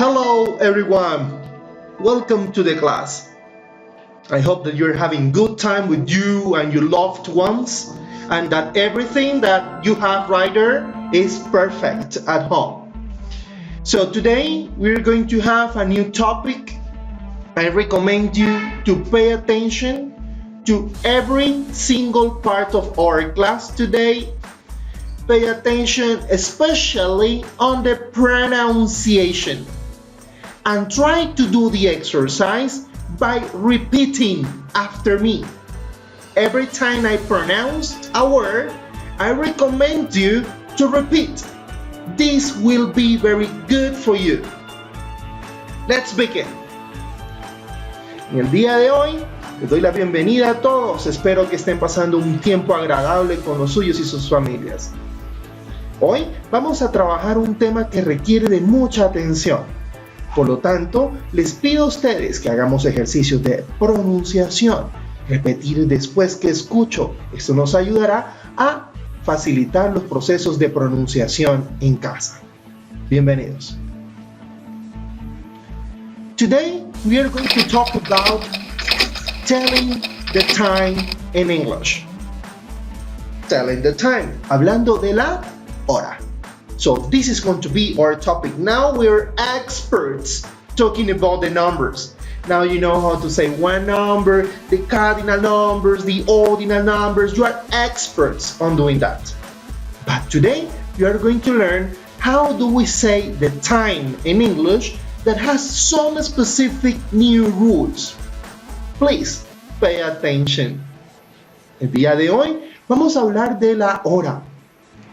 Hello everyone, welcome to the class. I hope that you're having good time with you and your loved ones and that everything that you have right there is perfect at home. So today we're going to have a new topic. I recommend you to pay attention to every single part of our class today. Pay attention especially on the pronunciation and try to do the exercise by repeating after me. Every time I pronounce a word, I recommend you to repeat. This will be very good for you. Let's begin. En el día de hoy les doy la bienvenida a todos. Espero que estén pasando un tiempo agradable con los suyos y sus familias. Hoy vamos a trabajar un tema que requiere de mucha atención. Por lo tanto, les pido a ustedes que hagamos ejercicios de pronunciación, repetir después que escucho. Esto nos ayudará a facilitar los procesos de pronunciación en casa. Bienvenidos. Today, we are going to talk about telling the time in English. Telling the time, hablando de la hora. So this is going to be our topic. Now we're experts talking about the numbers. Now you know how to say one number, the cardinal numbers, the ordinal numbers. You are experts on doing that. But today you are going to learn how do we say the time in English that has some specific new rules. Please pay attention. El día de hoy vamos a hablar de la hora.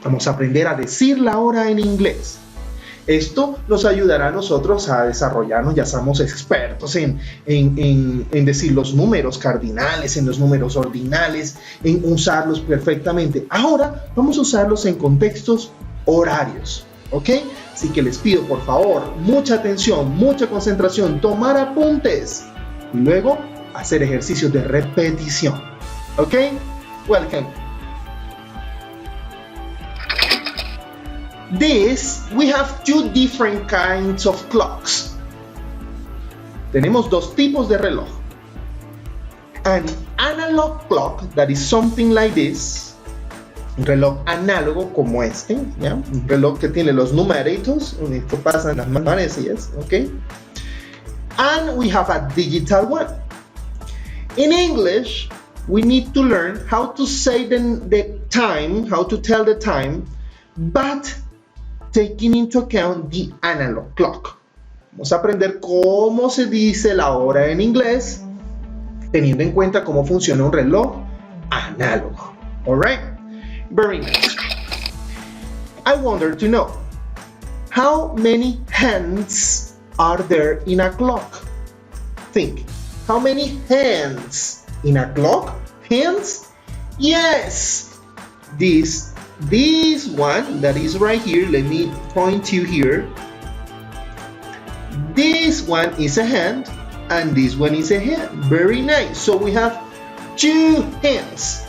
Vamos a aprender a decir la hora en inglés. Esto nos ayudará a nosotros a desarrollarnos, ya somos expertos en decir los números cardinales, en los números ordinales, en usarlos perfectamente. Ahora vamos a usarlos en contextos horarios, ¿ok? Así que les pido por favor mucha atención, mucha concentración, tomar apuntes y luego hacer ejercicios de repetición, ¿ok? Welcome. We have two different kinds of clocks. Tenemos dos tipos de reloj. An analog clock that is something like this. Un reloj análogo como este, ¿ya? Un reloj que tiene los numeritos, esto pasa en las manecillas, ¿ok? And we have a digital one. In English, we need to learn how to say the time, how to tell the time, but taking into account the analog clock. Vamos a aprender cómo se dice la hora en inglés, teniendo en cuenta cómo funciona un reloj análogo. Alright? Very nice. I wonder to know, how many hands are there in a clock? Think, how many hands in a clock? Hands? Yes! This one that is right here, let me point you here. This one is a hand and this one is a hand. Very nice. So we have two hands.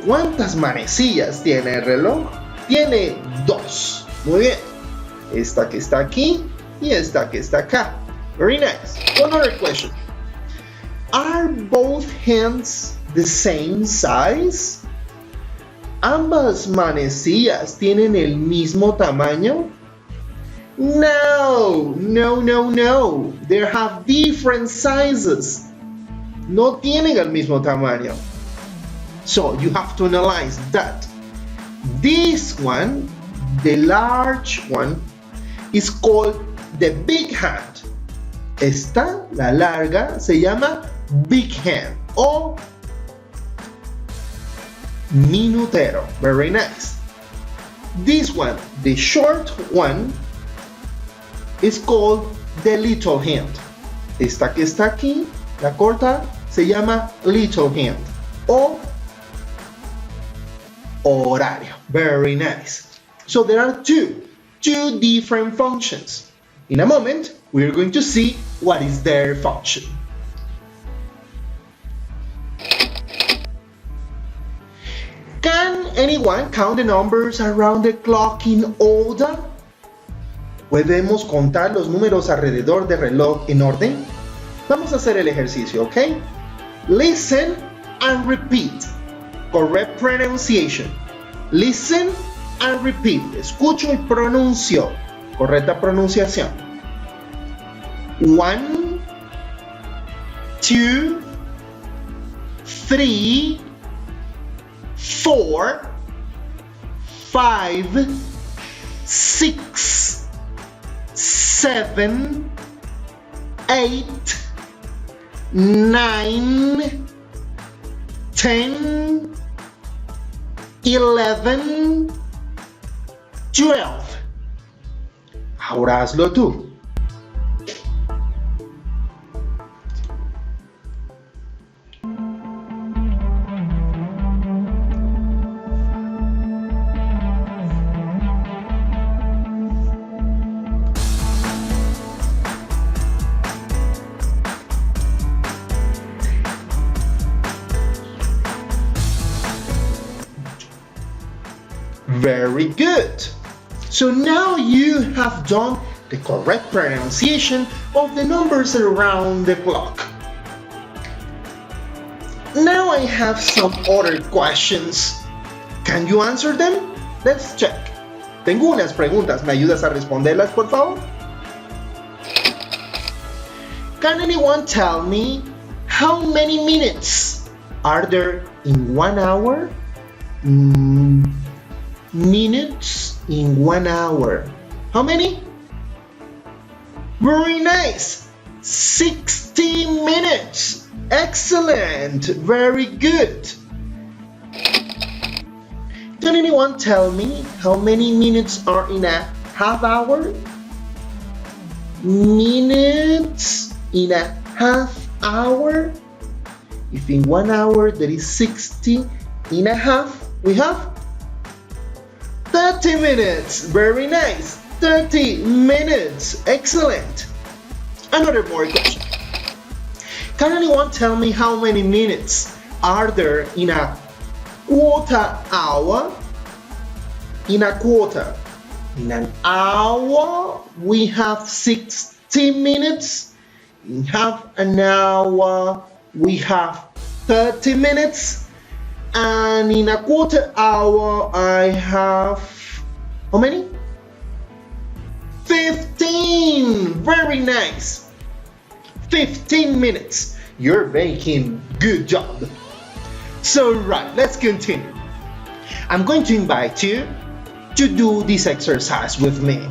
¿Cuántas manecillas tiene el reloj? Tiene dos. Muy bien. Esta que está aquí y esta que está acá. Very nice. Another question. Are both hands the same size? ¿Ambas manecillas tienen el mismo tamaño? No. They have different sizes. No tienen el mismo tamaño. So you have to analyze that. This one, the large one, is called the big hand. Esta, la larga, se llama big hand o minutero. Very nice. This one, the short one, is called the little hand. Esta que está aquí, la corta, se llama little hand o horario. Very nice. So there are two different functions. In a moment, we're going to see what is their function. Can anyone count the numbers around the clock in order? ¿Podemos contar los números alrededor del reloj en orden? Vamos a hacer el ejercicio, ¿ok? Listen and repeat. Correct pronunciation. Listen and repeat. Escucho y pronuncio. Correcta pronunciación. 1, 2, 3, 4, 5, 6, 7, 8, 9, 10, 11, 12. Ahora hazlo tú. Very good. So now you have done the correct pronunciation of the numbers around the clock. Now I have some other questions. Can you answer them? Let's check. Tengo unas preguntas. ¿Me ayudas a responderlas, por favor? Can anyone tell me how many minutes are there in 1 hour? Minutes in 1 hour. How many? Very nice. 60 minutes. Excellent. Very good. Can anyone tell me how many minutes are in a half hour? Minutes in a half hour. If in 1 hour there is 60 in a half, we have 30 minutes. Very nice. 30 minutes. Excellent. Another more question. Can anyone tell me how many minutes are there in a quarter hour? In a quarter. In an hour, we have 60 minutes. In half an hour, we have 30 minutes. And in a quarter hour, I have, how many? 15. Very nice. 15 minutes. You're making good job. So right, let's continue. I'm going to invite you to do this exercise with me.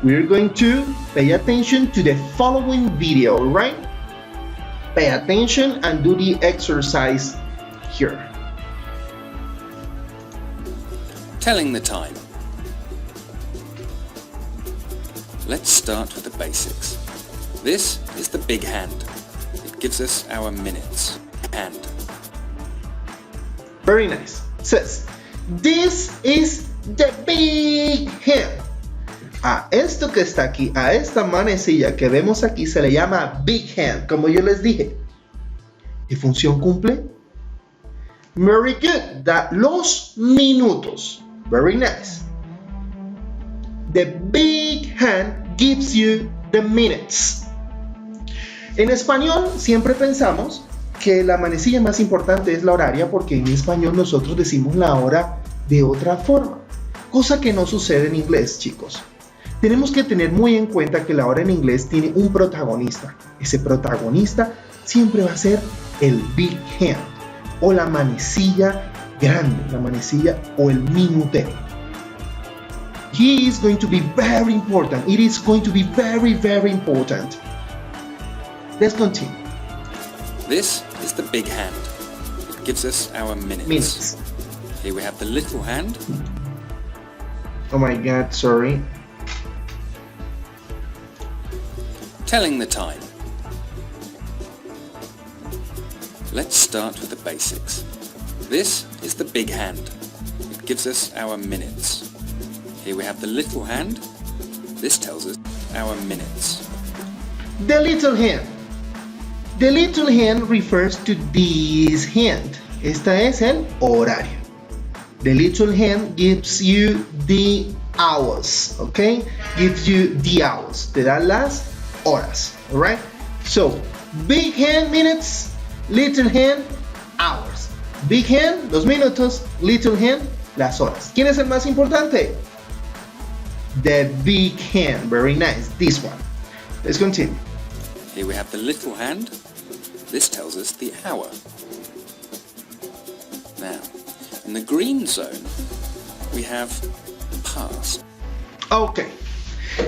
We're going to pay attention to the following video, right? Pay attention and do the exercise here. Telling the time. Let's start with the basics. This is the big hand. It gives us our minutes. Hand. Very nice. Says, this is the big hand. A esto que está aquí, a esta manecilla que vemos aquí se le llama big hand, como yo les dije. ¿Qué función cumple? Very good. Da los minutos. Very nice. The big hand gives you the minutes. En español siempre pensamos que la manecilla más importante es la horaria porque en español nosotros decimos la hora de otra forma, cosa que no sucede en inglés, chicos. Tenemos que tener muy en cuenta que la hora en inglés tiene un protagonista. Ese protagonista siempre va a ser el big hand o la manecilla grande, la manecilla o el minutero. He is going to be very important. It is going to be very, very important. Let's continue. This is the big hand. It gives us our minutes. Here we have the little hand. Oh my God, sorry. Telling the time. Let's start with the basics. This is the big hand. It gives us our minutes. Here we have the little hand. This tells us our minutes. The little hand. The little hand refers to this hand. Esta es el horario. The little hand gives you the hours, okay? Gives you the hours, te da las horas, alright? So, big hand, minutes, little hand, hours. Big hand, los minutos, little hand, las horas. ¿Quién es el más importante? The big hand, very nice, this one. Let's continue. Here we have the little hand. This tells us the hour. Now, in the green zone, we have past. Okay,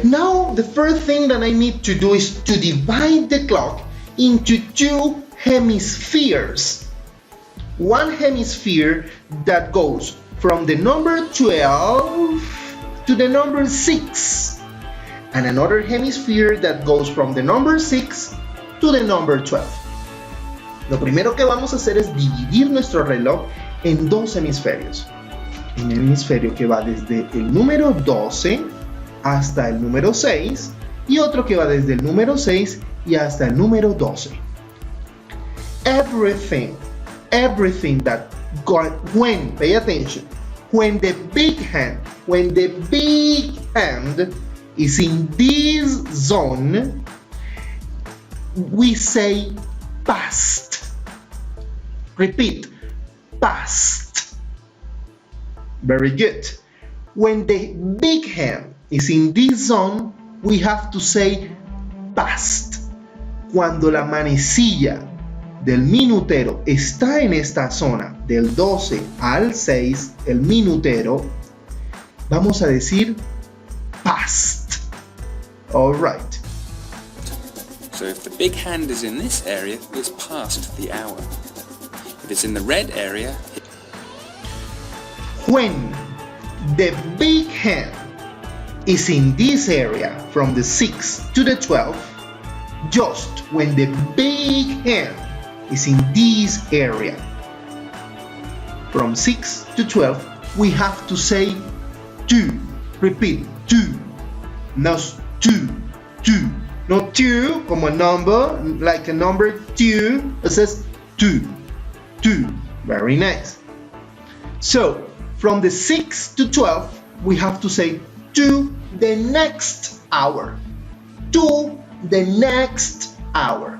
now the first thing that I need to do is to divide the clock into two hemispheres. One hemisphere that goes from the number 12 to the number 6, and another hemisphere that goes from the number 6 to the number 12. Lo primero que vamos a hacer es dividir nuestro reloj en dos hemisferios. Un hemisferio que va desde el número 12 hasta el número 6 y otro que va desde el número 6 y hasta el número 12. Everything that when, pay attention, when the big hand is in this zone, we say past. Repeat, past. Very good. When the big hand is in this zone, we have to say past. Cuando la manecilla del minutero está en esta zona, del 12 al 6, el minutero, vamos a decir past. All right. So if the big hand is in this area, it's past the hour. If it's in the red area, when the big hand is in this area from the 6 to the 12, just when the big hand is in this area from 6 to 12, we have to say 2. Repeat, 2. Not 2. Not 2 como a number, like a number 2. It says 2. Very nice. So, from the 6 to 12, we have to say to the next hour. To the next hour.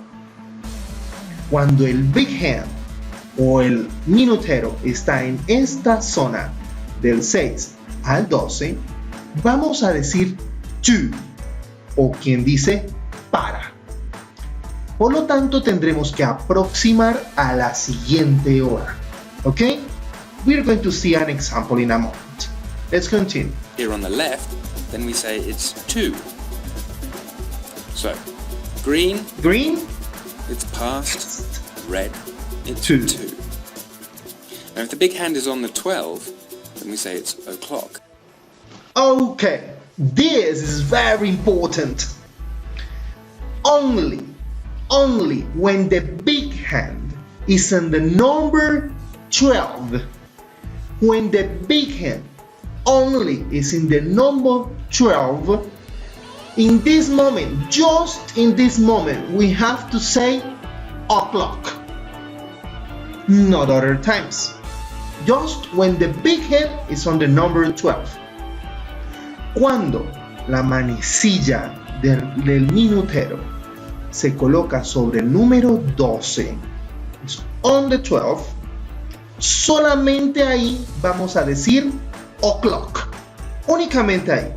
Cuando el big hand o el minutero está en esta zona del 6 al 12, vamos a decir to, o quien dice para. Por lo tanto, tendremos que aproximar a la siguiente hora. ¿Ok? We're going to see an example in a moment. Let's continue. here on the left, then we say it's 2. So, green, it's past, red, it's 2. Now if the big hand is on the 12, then we say it's o'clock. Okay, this is very important. Only when the big hand is in the number 12, when the big hand only is in the number 12, in this moment, just in this moment, we have to say o'clock, not other times. Just when the big hand is on the number 12. Cuando la manecilla del minutero se coloca sobre el número 12, it's on the 12, solamente ahí vamos a decir o'clock, únicamente ahí.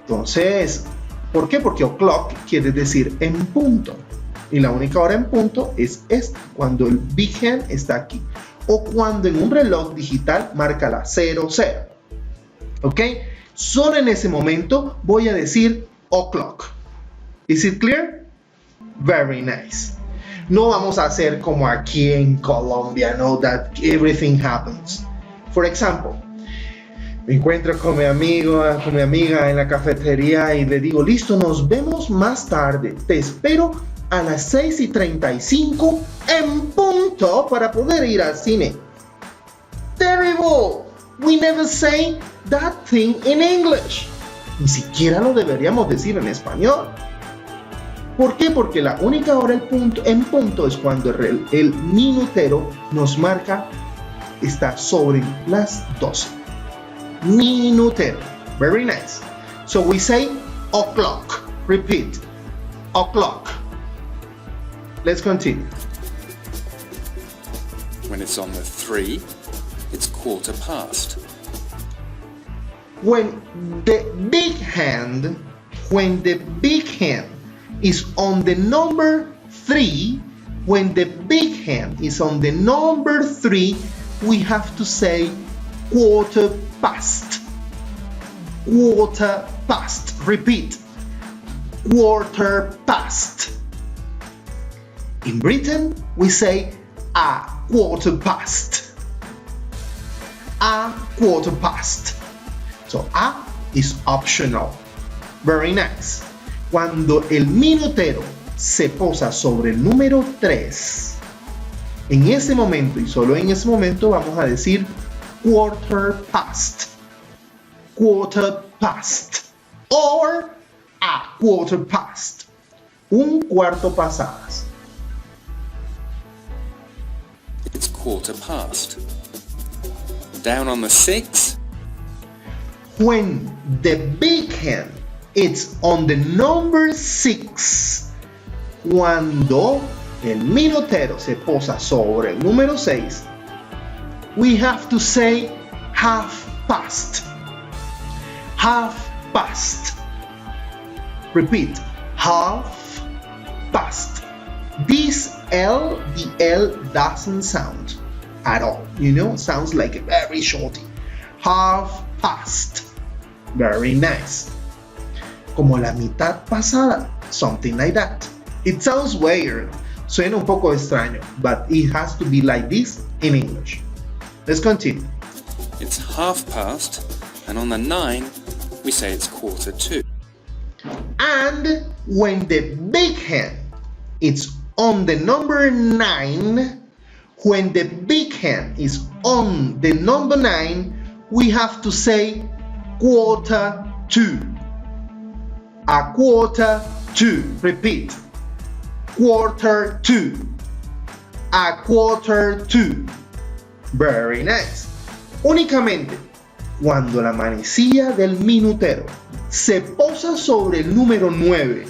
Entonces, ¿por qué? Porque o'clock quiere decir en punto, y la única hora en punto es esta, cuando el big hand está aquí, o cuando en un reloj digital marca la 00. ¿Ok? Solo en ese momento voy a decir o'clock. Is it clear? Very nice. No vamos a hacer como aquí en Colombia, no, that everything happens. For example, me encuentro con mi amigo, con mi amiga en la cafetería y le digo, listo, nos vemos más tarde. Te espero a las 6:35 en punto para poder ir al cine. Terrible! We never say that thing in English. Ni siquiera lo deberíamos decir en español. ¿Por qué? Porque la única hora en punto es cuando el minutero nos marca, está sobre las 12. Minutero. Very nice. So we say o'clock. Repeat. O'clock. Let's continue. When it's on the 3, it's quarter past. When the big hand is on the number 3, when the big hand is on the number 3, we have to say quarter past. Quarter past. Repeat. Quarter past. In Britain, we say a quarter past. A quarter past. So a is optional. Very nice. Cuando el minutero se posa sobre el número 3, en ese momento y solo en ese momento vamos a decir quarter past. Quarter past. Or a quarter past. Un cuarto pasadas. It's quarter past. Down on the 6. When the big hand is on the number 6, cuando el minutero se posa sobre el número 6, we have to say half past. Half past. Repeat. Half past. The L doesn't sound at all. Sounds like a very shorty. Half past. Very nice. Como la mitad pasada. Something like that. It sounds weird. Suena un poco extraño, but it has to be like this in English. Let's continue. It's half past, and on the 9, we say it's quarter to. And when the big hand is on the number 9, when the big hand is on the number 9, we have to say quarter to. A quarter to. Repeat. Quarter to. A quarter to. Very nice. Únicamente cuando la manecilla del minutero se posa sobre el número 9,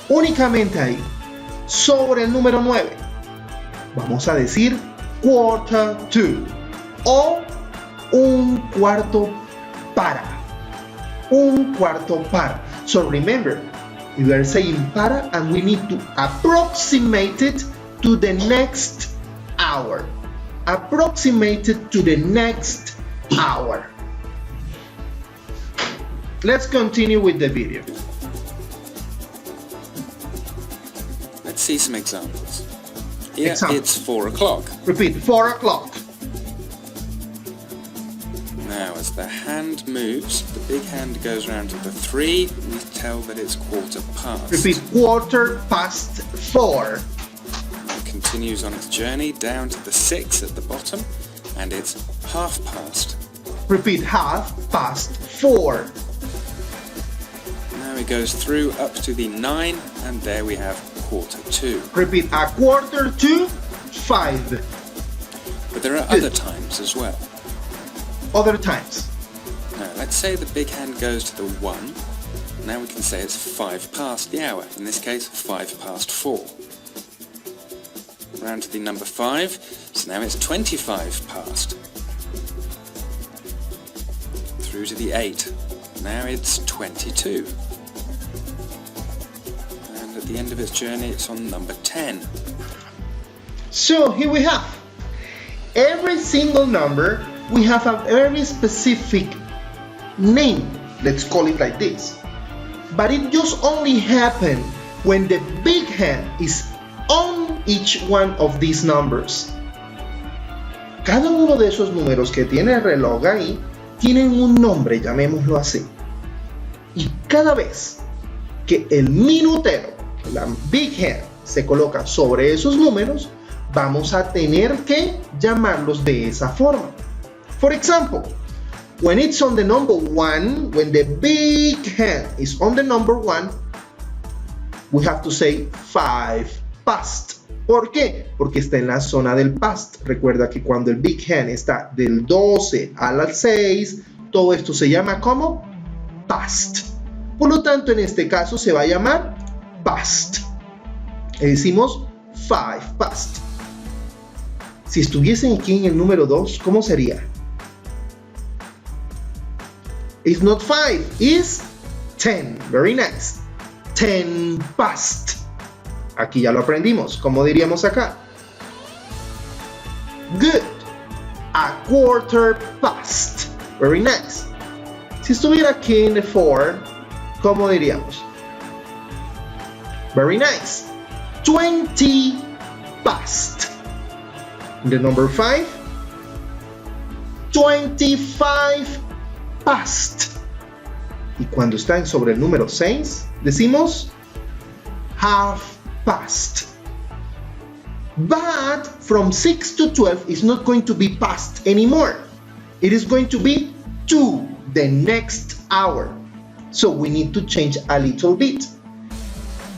únicamente ahí, sobre el número 9, vamos a decir quarter to o un cuarto para. Un cuarto para. So remember, we are saying para and we need to approximate it to the next hour. Approximate it to the next hour. Let's continue with the video. Let's see some examples. Here it's 4 o'clock. Repeat, 4 o'clock. Now, as the hand moves, the big hand goes around to the 3, we tell that it's quarter past. Repeat, quarter past 4. It continues on its journey down to the 6 at the bottom, and it's half past. Repeat, half past 4. Now it goes through up to the 9, and there we have quarter to. Repeat, a quarter to 5. But there are other times as well. Other times. Now, let's say the big hand goes to the 1. Now we can say it's 5 past the hour. In this case, 5 past 4. Round to the number 5. So now it's 25 past. Through to the 8. Now it's 22. And at the end of its journey, it's on number 10. So here we have every single number. We have a very specific name, let's call it like this. But it just only happens when the big hand is on each one of these numbers. Cada uno de esos números que tiene el reloj ahí tienen un nombre, llamémoslo así. Y cada vez que el minutero, la big hand, se coloca sobre esos números, vamos a tener que llamarlos de esa forma. For example, when it's on the number 1, when the big hand is on the number 1, we have to say 5 past. ¿Por qué? Porque está en la zona del past. Recuerda que cuando el big hand está del 12 al 6, todo esto se llama como past. Por lo tanto, en este caso se va a llamar past. Y decimos 5 past. Si estuviesen aquí en el número 2, ¿cómo sería? It's not 5, it's 10. Very nice. 10 past. Aquí ya lo aprendimos. ¿Cómo diríamos acá? Good. A quarter past. Very nice. Si estuviera aquí en el 4, ¿cómo diríamos? Very nice. 20 past. The number 5. 25 past. Y cuando están sobre el número 6, decimos half past. But from 6 to 12 is not going to be past anymore. It is going to be to the next hour. So we need to change a little bit.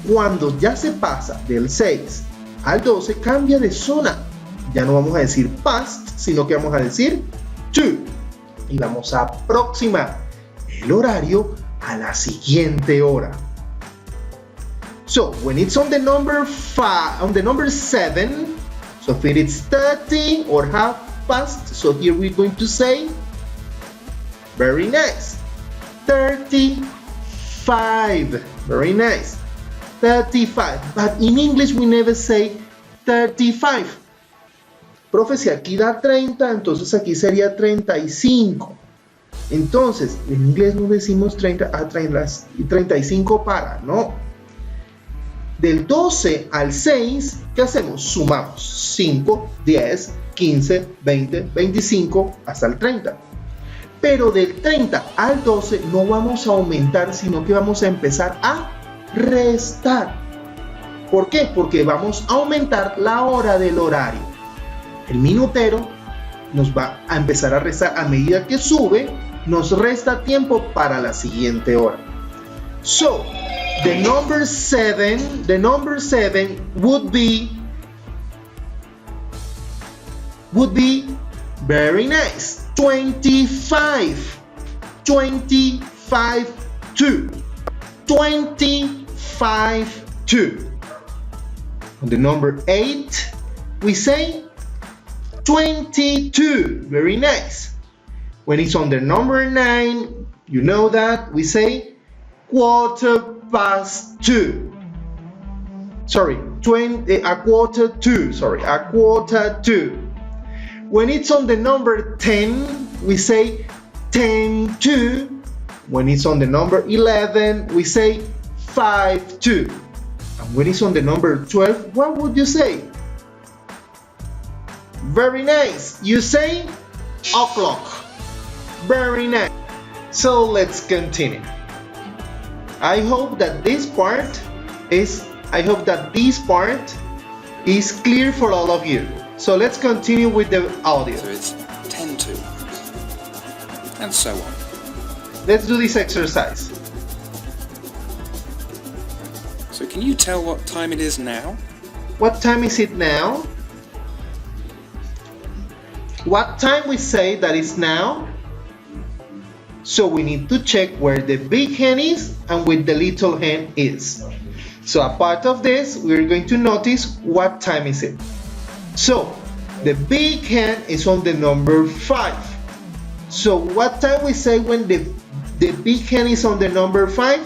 Cuando ya se pasa del 6 al 12, cambia de zona. Ya no vamos a decir past, sino que vamos a decir to. Y vamos a aproximar el horario a la siguiente hora. So when it's on the number 7, so if it's 30 or half past, so here we're going to say, very nice, 35. Very nice, 35. But in English we never say 35. Profe, si aquí da 30, entonces aquí sería 35. Entonces, en inglés no decimos 30 a 35 para, no. Del 12 al 6, ¿qué hacemos? Sumamos 5, 10, 15, 20, 25 hasta el 30. Pero del 30 al 12 no vamos a aumentar, sino que vamos a empezar a restar. ¿Por qué? Porque vamos a aumentar la hora del horario. El minutero nos va a empezar a restar a medida que sube, nos resta tiempo para la siguiente hora. So, the number 7 would be very nice, 25 to 25 to. On the number 8 we say 22. Very nice. When it's on the number 9, you know that we say quarter past 2. Sorry, a quarter to. When it's on the number 10, we say 10 to. When it's on the number 11, we say 5 to. And when it's on the number 12, what would you say? Very nice. You say o'clock. Very nice. So let's continue. I hope that this part is clear for all of you. So let's continue with the audio. So it's 10 to, and so on. Let's do this exercise. So can you tell what time it is now? What time is it now? What time we say that it's now? So we need to check where the big hen is and where the little hen is. So a part of this, we're going to notice what time is it. So the big hen is on the number 5. So what time we say when the big hen is on the number 5?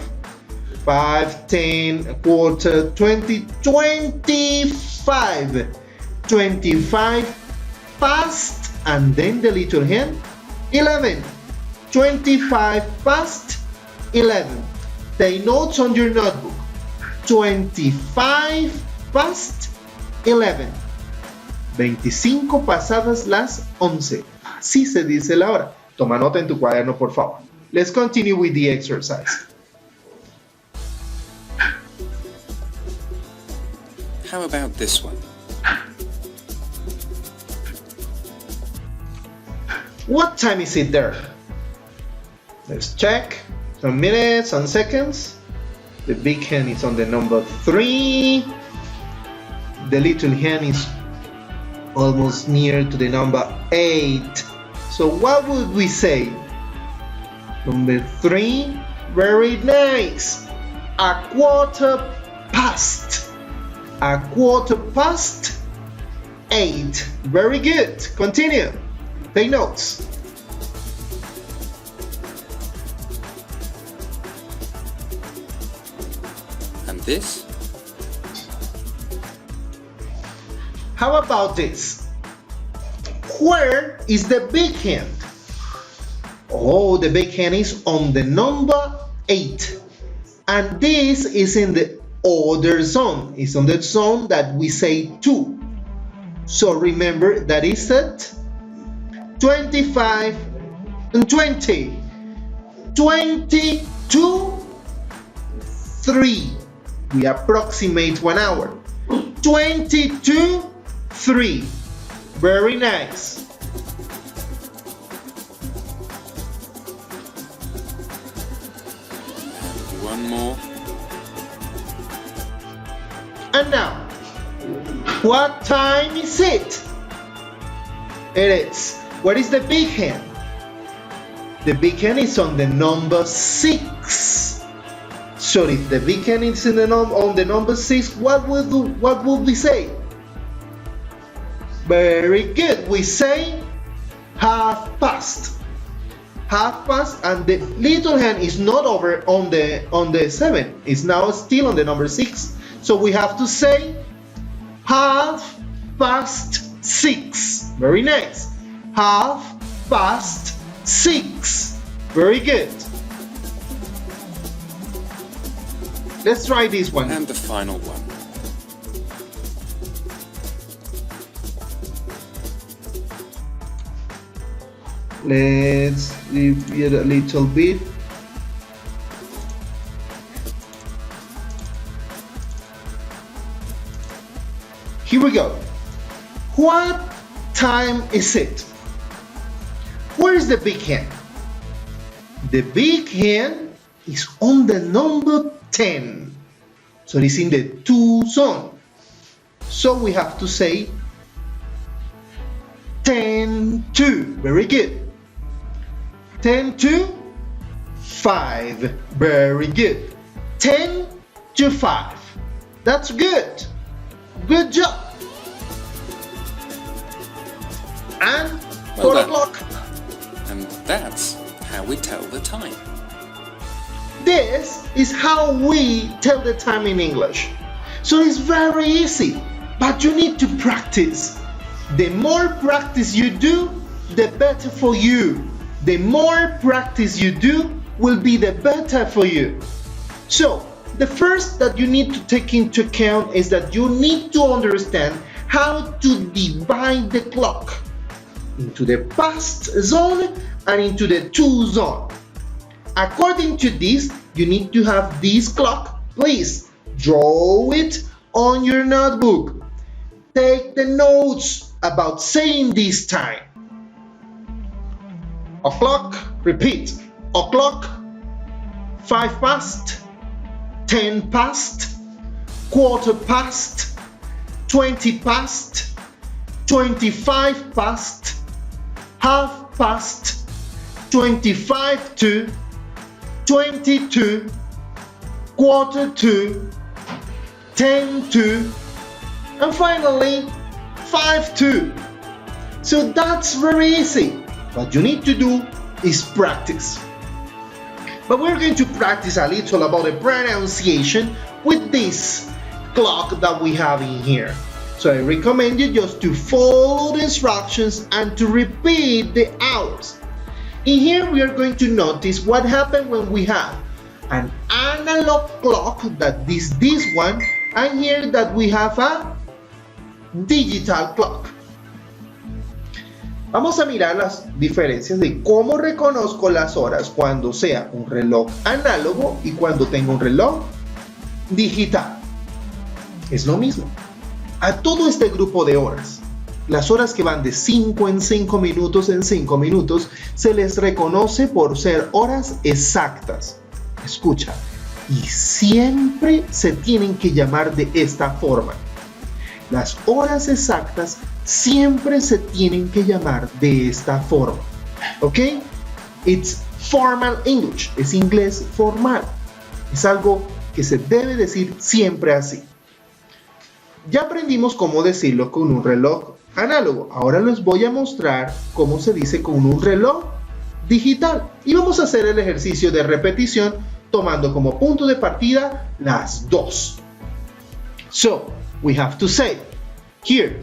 5, 10, a quarter, 20, 25. 25 past, and then the little hen, 11. 25 past 11. Take notes on your notebook. 25 past 11. 25 pasadas las 11. Así se dice la hora. Toma nota en tu cuaderno, por favor. Let's continue with the exercise. How about this one? What time is it there? Let's check. Some minutes, some seconds. The big hen is on the number 3. The little hen is almost near to the number 8. So what would we say? Number 3 Very nice. A quarter past. A quarter past 8. Very good. Continue. Take notes. And this? How about this? Where is the big hand? Oh, the big hand is on the number 8. And this is in the other zone. It's on the zone that we say 2. So remember that is at 25 and 20. 22, 3. We approximate 1 hour. 22, 3. Very nice. One more. And now, what time is it? It is. What is the big hand? The big hand is on the number 6. So if the big hand is in on the number 6, what would we say? Very good. We say half past. Half past, and the little hand is not over on the 7. It's now still on the number 6. So we have to say half past 6. Very nice. Half past 6. Very good. Let's try this one. And the final one. Let's repeat a little bit. Here we go. What time is it? Where is the big hand? The big hand is on the number 10. So it's in the 2 zone. So we have to say 10 to. Very good. 10 to 5. Very good. 10 to 5. That's good. Good job. And 4 o'clock. And that's how we tell the time. This is how we tell the time in English. So it's very easy, but you need to practice. The more practice you do, the better for you. The more practice you do will be the better for you. So, the first that you need to take into account is that you need to understand how to divide the clock into the past zone and into the to zone. According to this, you need to have this clock. Please draw it on your notebook. Take the notes about saying this time. O'clock, repeat. O'clock, 5 past, 10 past, quarter past, 20 past, 25 past, half past, 25 to, 22, quarter to, 10 to, and finally 5 to. So that's very easy. What you need to do is practice. But we're going to practice a little about the pronunciation with this clock that we have in here. So I recommend you just to follow the instructions and to repeat the hours. In here we are going to notice what happened when we have an analog clock, that is this one, and here that we have a digital clock. Vamos a mirar las diferencias de cómo reconozco las horas cuando sea un reloj análogo y cuando tengo un reloj digital. Es lo mismo. A todo este grupo de horas, las horas que van de 5 en 5 minutos en 5 minutos, se les reconoce por ser horas exactas. Escucha, y siempre se tienen que llamar de esta forma. Las horas exactas siempre se tienen que llamar de esta forma. ¿Ok? It's formal English, es inglés formal. Es algo que se debe decir siempre así. Ya aprendimos cómo decirlo con un reloj análogo. Ahora les voy a mostrar cómo se dice con un reloj digital. Y vamos a hacer el ejercicio de repetición tomando como punto de partida las 2. So, we have to say, here,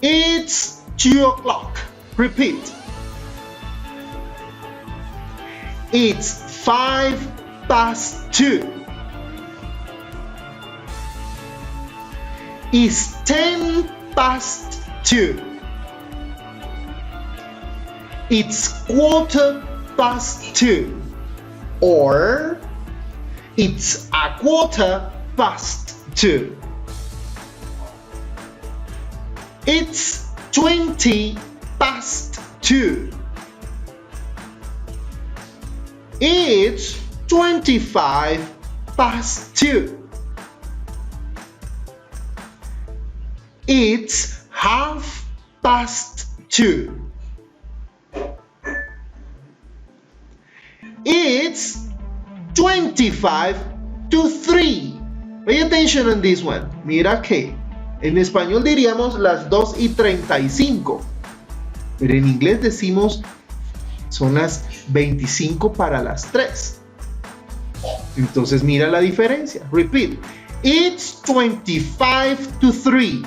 it's 2 o'clock. Repeat. It's 2:05. It's 2:10. It's 2:15. Or it's 2:15. It's 2:20. It's 2:25. It's 2:30. It's 2:55. Pay attention on this one. Mira que en español diríamos las 2:35, pero en inglés decimos son las 25 para las 3. Entonces mira la diferencia. Repeat. It's 2:55.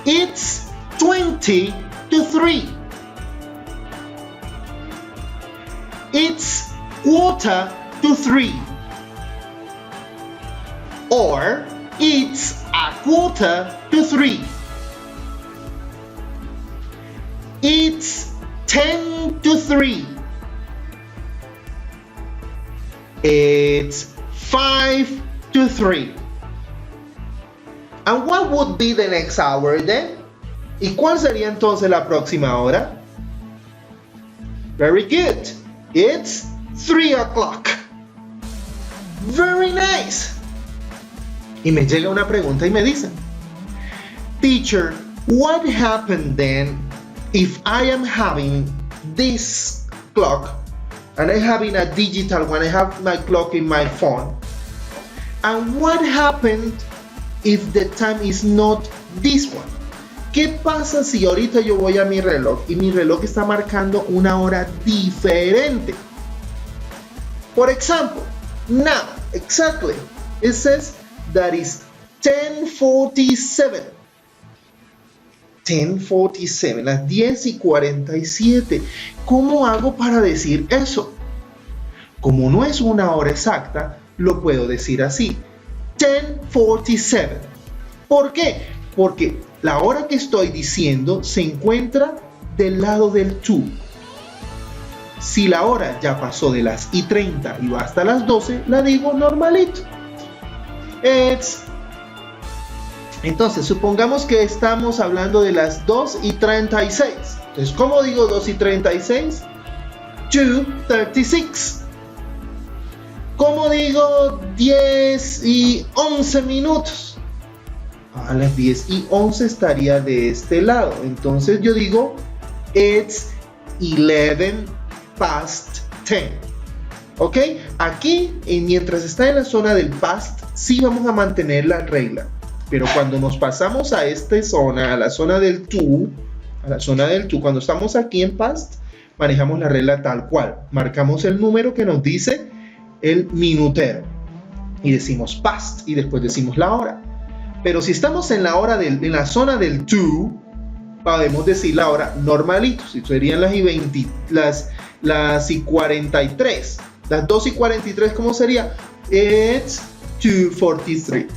It's 2:03. It's 2:45. Or it's 2:45. It's 2:10. It's 5:03. And what would be the next hour then? ¿Y cuál sería entonces la próxima hora? Very good. It's 3 o'clock. Very nice. Y me llega una pregunta y me dicen, teacher, what happened then if I am having this clock and I'm having a digital one, I have my clock in my phone? And what happened if the time is not this one? ¿Qué pasa si ahorita yo voy a mi reloj y mi reloj está marcando una hora diferente? For example, now, exactly, it says that is 10:47. 10:47, las 10:47. ¿Cómo hago para decir eso? Como no es una hora exacta, lo puedo decir así. 10:47. ¿Por qué? Porque la hora que estoy diciendo se encuentra del lado del to. Si la hora ya pasó de las 1:30 y va hasta las 12, la digo normalito. Entonces, supongamos que estamos hablando de las 2:36. Entonces, ¿cómo digo 2:36? 2:36. ¿Cómo digo 10:11 minutos? A las 10:11 estaría de este lado. Entonces yo digo, it's 11:10. ¿Ok? Aquí, mientras está en la zona del past, sí vamos a mantener la regla. Pero cuando nos pasamos a esta zona, a la zona del to, cuando estamos aquí en past, manejamos la regla tal cual. Marcamos el número que nos dice el minutero y decimos past y después decimos la hora. Pero si estamos en la zona del to, podemos decir la hora normalito. Si serían las 43. Las 2:43, ¿cómo sería? It's 2:43.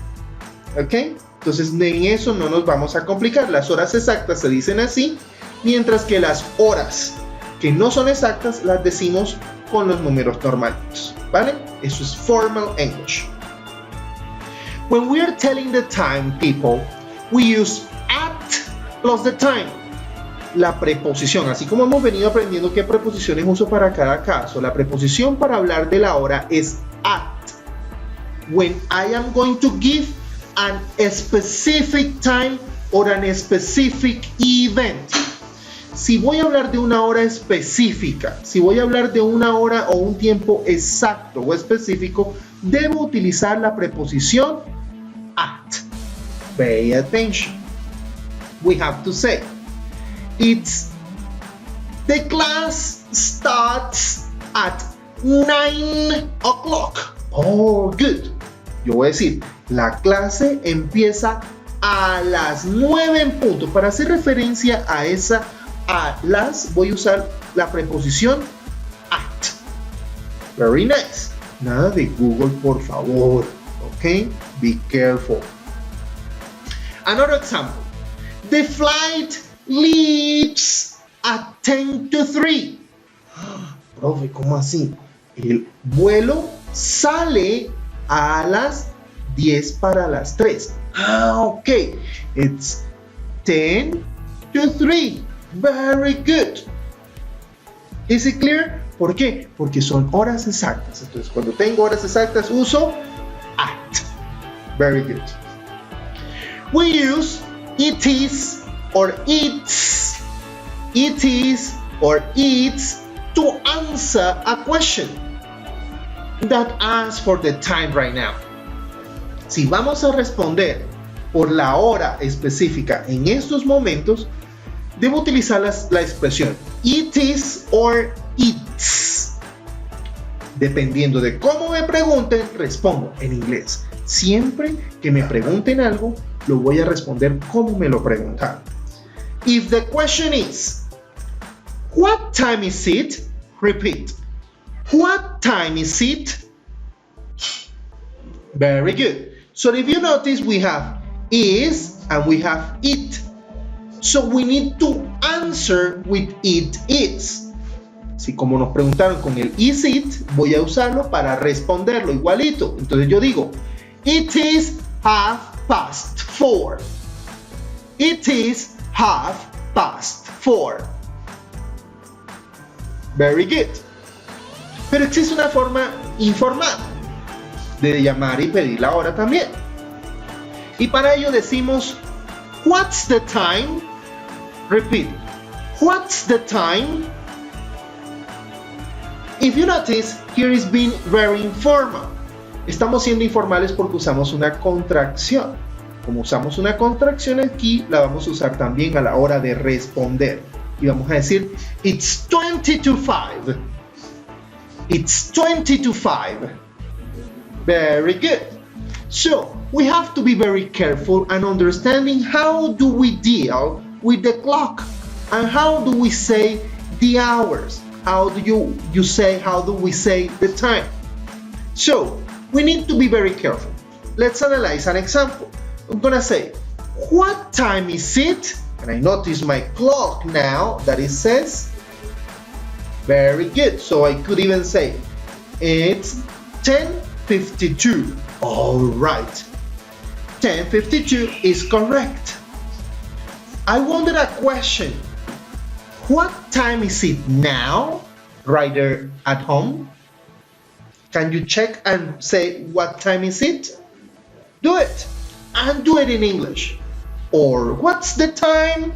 ¿Ok? Entonces en eso no nos vamos a complicar. Las horas exactas se dicen así, mientras que las horas que no son exactas las decimos con los números normalitos. ¿Vale? Eso es formal English. When we are telling the time, people, we use at plus the time. La preposición, así como hemos venido aprendiendo qué preposiciones uso para cada caso, la preposición para hablar de la hora es at. When I am going to give a specific time or a specific event. Si voy a hablar de una hora específica, si voy a hablar de una hora o un tiempo exacto o específico, debo utilizar la preposición at. Pay attention. We have to say, the class starts at 9 o'clock. Oh, good. Yo voy a decir, la clase empieza a las 9 en punto. Para hacer referencia a esa voy a usar la preposición at. Very nice. Nada de Google, por favor. Okay? Be careful. Another example. The flight leaves at 10 to 3. Profe, ¿cómo así? El vuelo sale a las 10 para las 3. Ok. It's 10 to 3. Very good. Is it clear? ¿Por qué? Porque son horas exactas. Entonces, cuando tengo horas exactas, uso at. Very good. We use it is or its. It is or its to answer a question that asks for the time right now. Si vamos a responder por la hora específica en estos momentos, debo utilizar la expresión it is or its. Dependiendo de cómo me pregunten, respondo en inglés. Siempre que me pregunten algo, lo voy a responder como me lo preguntaron. If the question is, what time is it? Repeat. What time is it? Very good. So if you notice, we have is and we have it. So we need to answer with it is. Si como nos preguntaron con el is it, voy a usarlo para responderlo igualito. Entonces yo digo, it is 4:30. It is 4:30. Very good. Pero existe una forma informal de llamar y pedir la hora también. Y para ello decimos, what's the time? Repeat. What's the time? If you notice, here is being very informal. Estamos siendo informales porque usamos una contracción. Como usamos una contracción aquí, la vamos a usar también a la hora de responder. Y vamos a decir, it's 20 to 5. It's 20 to 5. Very good. So, we have to be very careful and understanding how do we deal with the clock and how do we say the hours. How do we say the time? So, we need to be very careful. Let's analyze an example. I'm gonna say, what time is it? And I notice my clock now that it says, very good. So I could even say, it's 10:52. All right. 10:52 is correct. I wanted a question. What time is it now? Right there at home. Can you check and say what time is it? Do it. And do it in English. Or what's the time?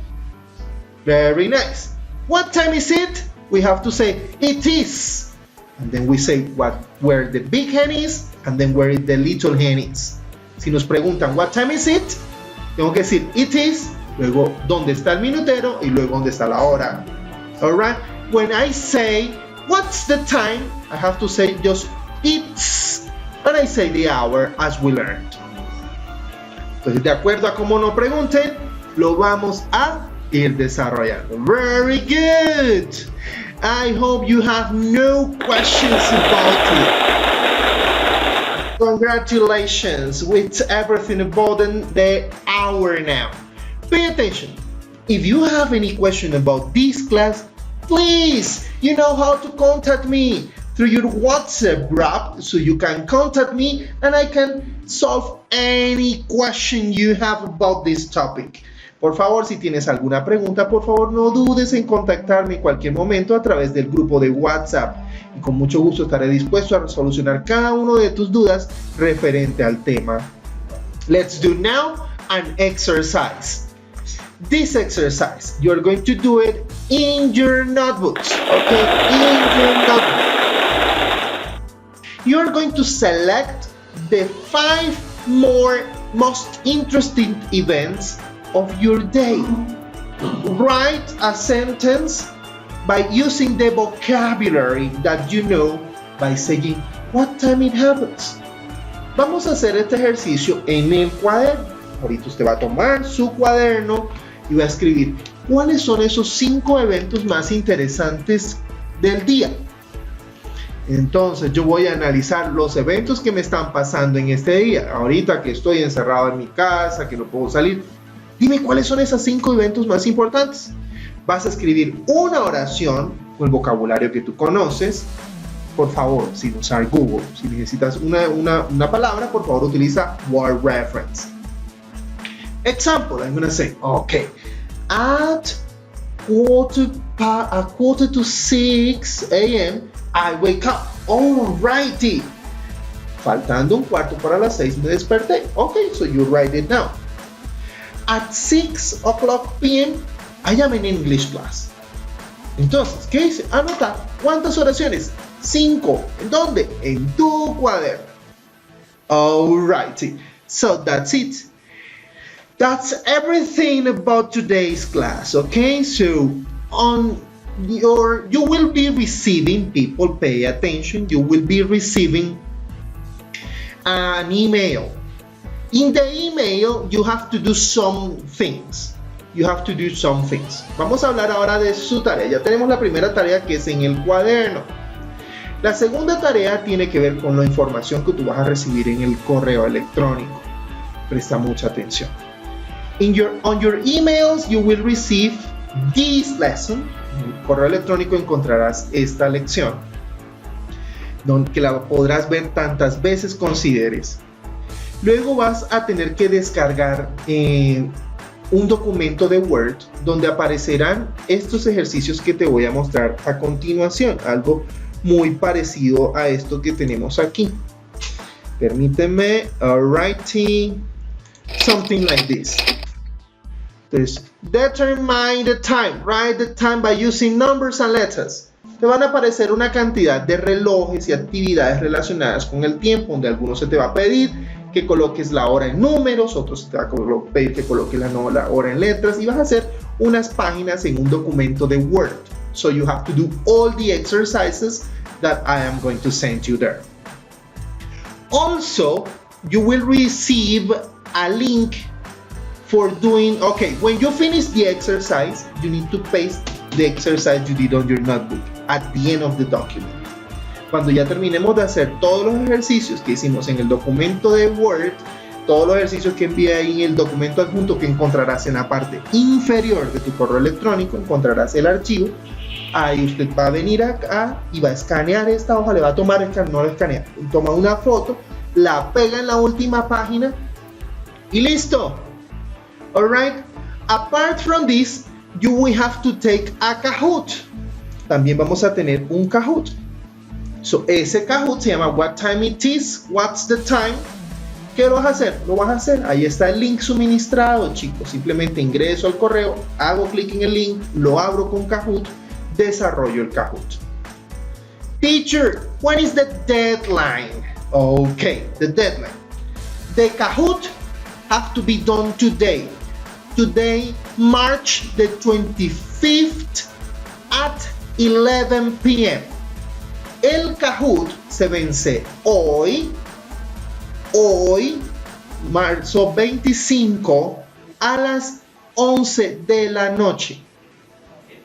Very nice. What time is it? We have to say it is. And then we say where the big hen is and then where the little hen is. Si nos preguntan what time is it, tengo que decir it is, luego dónde está el minutero y luego dónde está la hora. Alright? When I say what's the time, I have to say just it's. And I say the hour as we learned. Entonces, de acuerdo a cómo nos pregunten, lo vamos a ir desarrollando. Very good. I hope you have no questions about it. Congratulations with everything about the hour now. Pay attention. If you have any question about this class, please, you know how to contact me through your WhatsApp group, so you can contact me and I can solve any question you have about this topic. Por favor, si tienes alguna pregunta, por favor no dudes en contactarme en cualquier momento a través del grupo de WhatsApp y con mucho gusto estaré dispuesto a solucionar cada una de tus dudas referente al tema. Let's do now an exercise. this exercise, you're going to do it in your notebooks, okay? In your notebook. You're going to select the 5 most interesting events of your day. Write a sentence by using the vocabulary that you know by saying what time it happens. Vamos a hacer este ejercicio en el cuaderno. Ahorita usted va a tomar su cuaderno y va a escribir cuáles son esos 5 eventos más interesantes del día. Entonces yo voy a analizar los eventos que me están pasando en este día. Ahorita que estoy encerrado en mi casa, que no puedo salir, dime cuáles son esos 5 eventos más importantes. Vas a escribir una oración con el vocabulario que tú conoces. Por favor, sin usar Google. Si necesitas una palabra, por favor utiliza Word Reference. Example, I'm going to say, okay, at quarter to 6 a.m. I wake up. Alrighty. Faltando un cuarto para las 6 me desperté. Okay, so you write it down. At 6 o'clock p.m. I am in English class. Entonces, ¿qué hice? Anota. ¿Cuántas oraciones? 5. ¿En dónde? En tu cuaderno. Alrighty. So that's it. That's everything about today's class. Okay, so you will be receiving, people pay attention, you will be receiving an email. In the email, you have to do some things. Vamos a hablar ahora de su tarea. Ya tenemos la primera tarea, que es en el cuaderno. La segunda tarea tiene que ver con la información que tú vas a recibir en el correo electrónico. Presta mucha atención. On your emails, you will receive this lesson. En el correo electrónico encontrarás esta lección, que la podrás ver tantas veces consideres. Luego vas a tener que descargar un documento de Word donde aparecerán estos ejercicios que te voy a mostrar a continuación. Algo muy parecido a esto que tenemos aquí. Permíteme, writing something like this. Entonces, determine the time. Write the time by using numbers and letters. Te van a aparecer una cantidad de relojes y actividades relacionadas con el tiempo, donde algunos se te va a pedir que coloques la hora en números, otros se te va a pedir que coloques la hora en letras, y vas a hacer unas páginas en un documento de Word. So you have to do all the exercises that I am going to send you there. Also, you will receive a link for doing, okay, when you finish the exercise, you need to paste the exercise you did on your notebook at the end of the document. Cuando ya terminemos de hacer todos los ejercicios que hicimos en el documento de Word, todos los ejercicios que envié ahí en el documento adjunto que encontrarás en la parte inferior de tu correo electrónico, encontrarás el archivo. Ahí usted va a venir acá y va a escanear esta hoja, le va a tomar, no la escanea, toma una foto, la pega en la última página y listo. Alright, apart from this, you will have to take a Kahoot. También vamos a tener un Kahoot. So, ese Kahoot se llama What Time It Is, What's the Time. ¿Qué lo vas a hacer? Lo vas a hacer. Ahí está el link suministrado, chicos. Simplemente ingreso al correo, hago clic en el link, lo abro con Kahoot, desarrollo el Kahoot. Teacher, when is the deadline? Okay, the deadline. The Kahoot have to be done today. Today, March the 25th at 11 p.m. El Kahoot se vence hoy, marzo 25 a las 11 de la noche.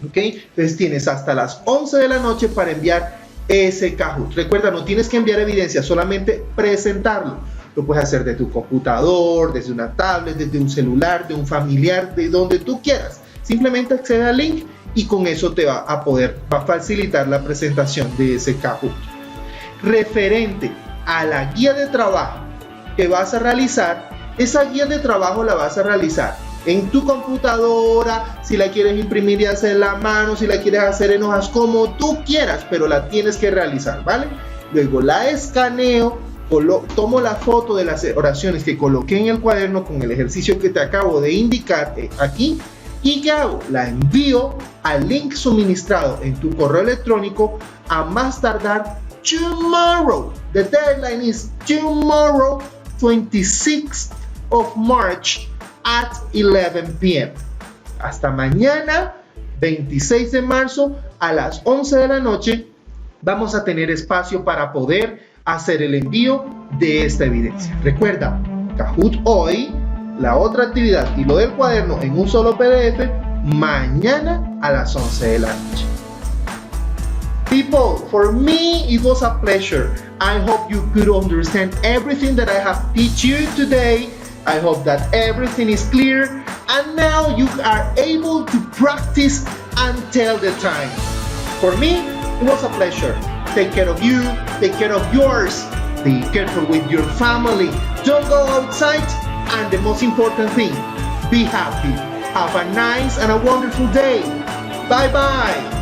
¿Ok? Entonces tienes hasta las 11 de la noche para enviar ese Kahoot. Recuerda, no tienes que enviar evidencia, solamente presentarlo. Lo puedes hacer de tu computador, desde una tablet, desde un celular, de un familiar, de donde tú quieras. Simplemente accede al link y con eso te va a facilitar la presentación de ese Kahoot. Referente a la guía de trabajo que vas a realizar, esa guía de trabajo la vas a realizar en tu computadora, si la quieres imprimir y hacer la mano, si la quieres hacer en hojas, como tú quieras, pero la tienes que realizar, ¿vale? Luego la escaneo, tomo la foto de las oraciones que coloqué en el cuaderno con el ejercicio que te acabo de indicar aquí, ¿Y qué hago? La envío al link suministrado en tu correo electrónico a más tardar tomorrow. The deadline is tomorrow, 26th of March at 11 p.m. Hasta mañana, 26 de marzo a las 11 de la noche, vamos a tener espacio para poder hacer el envío de esta evidencia. Recuerda, Kahoot hoy, la otra actividad y lo del cuaderno en un solo PDF, mañana a las 11 de la noche. People, for me it was a pleasure. I hope you could understand everything that I have teach you today. I hope that everything is clear and now you are able to practice and tell the time. For me, it was a pleasure. Take care of you, take care of yours. Be careful with your family. Don't go outside. And the most important thing, be happy. Have a nice and a wonderful day. Bye bye.